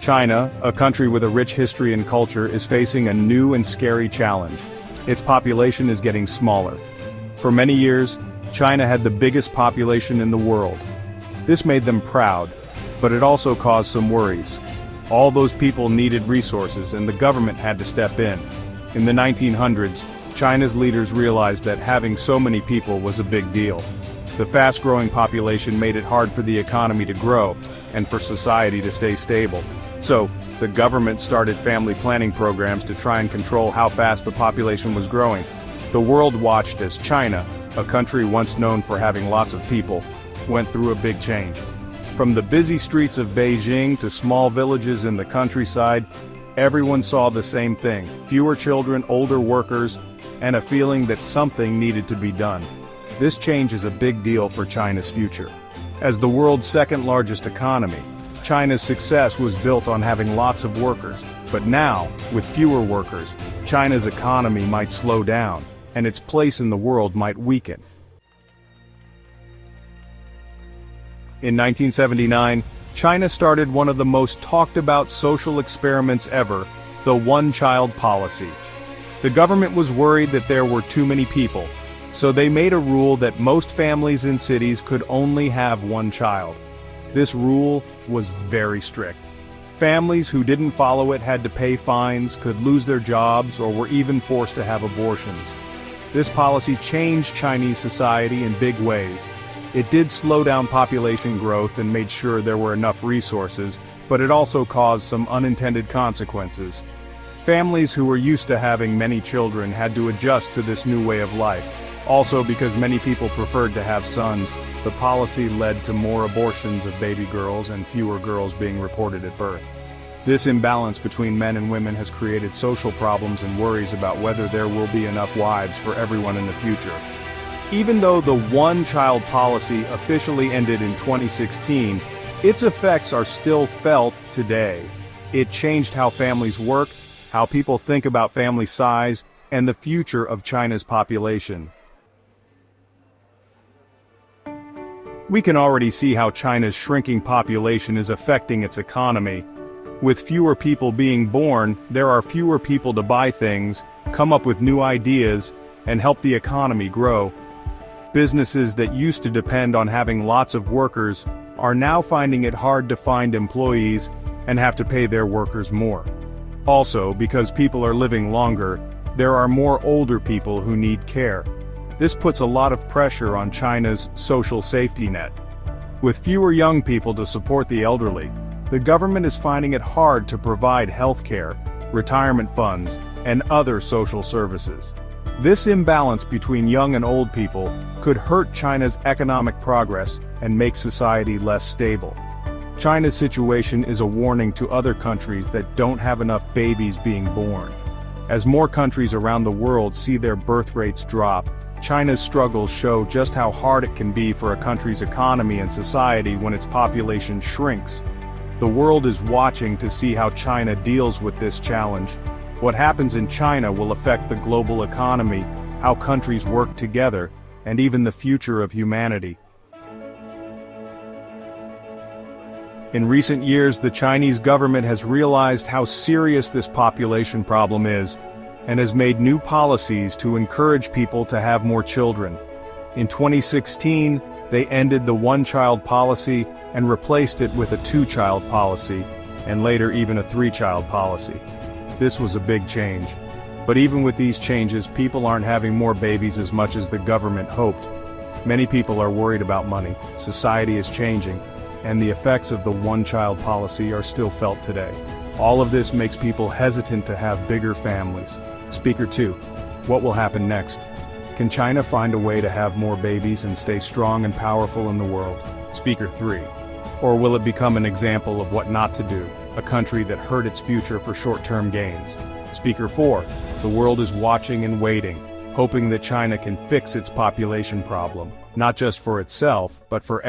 China, a country with a rich history and culture, is facing a new and scary challenge. Its population is getting smaller. For many years, China had the biggest population in the world. This made them proud, but it also caused some worries. All those people needed resources, and the government had to step in. In the 1900s, China's leaders realized that having so many people was a big deal. The fast-growing population made it hard for the economy to grow, and for society to stay stable. So, the government started family planning programs to try and control how fast the population was growing. The world watched as China, a country once known for having lots of people, went through a big change. From the busy streets of Beijing to small villages in the countryside, everyone saw the same thing: fewer children, older workers, and a feeling that something needed to be done. This change is a big deal for China's future. As the world's second-largest economy, China's success was built on having lots of workers. But now, with fewer workers, China's economy might slow down, and its place in the world might weaken. In 1979, China started one of the most talked-about social experiments ever, the one-child policy. The government was worried that there were too many people, so they made a rule that most families in cities could only have one child. This rule was very strict. Families who didn't follow it had to pay fines, could lose their jobs, or were even forced to have abortions. This policy changed Chinese society in big ways. It did slow down population growth and made sure there were enough resources, but it also caused some unintended consequences. Families who were used to having many children had to adjust to this new way of life. Also, because many people preferred to have sons, the policy led to more abortions of baby girls and fewer girls being reported at birth. This imbalance between men and women has created social problems and worries about whether there will be enough wives for everyone in the future. Even though the one-child policy officially ended in 2016, its effects are still felt today. It changed how families work, how people think about family size, and the future of China's population. We can already see how China's shrinking population is affecting its economy. With fewer people being born, there are fewer people to buy things, come up with new ideas, and help the economy grow. Businesses that used to depend on having lots of workers are now finding it hard to find employees and have to pay their workers more. Also, because people are living longer, there are more older people who need care. This puts a lot of pressure on China's social safety net. With fewer young people to support the elderly, the government is finding it hard to provide health care, retirement funds, and other social services. This imbalance between young and old people could hurt China's economic progress and make society less stable. China's situation is a warning to other countries that don't have enough babies being born. As more countries around the world see their birth rates drop, China's struggles show just how hard it can be for a country's economy and society when its population shrinks. The world is watching to see how China deals with this challenge. What happens in China will affect the global economy, how countries work together, and even the future of humanity. In recent years, the Chinese government has realized how serious this population problem is, and has made new policies to encourage people to have more children. In 2016, they ended the one-child policy and replaced it with a two-child policy, and later even a three-child policy. This was a big change. But even with these changes, people aren't having more babies as much as the government hoped. Many people are worried about money, society is changing, and the effects of the one-child policy are still felt today. All of this makes people hesitant to have bigger families. Speaker 2. What will happen next? Can China find a way to have more babies and stay strong and powerful in the world? Speaker 3. Or will it become an example of what not to do, a country that hurt its future for short-term gains? Speaker 4. The world is watching and waiting, hoping that China can fix its population problem, not just for itself, but for everyone.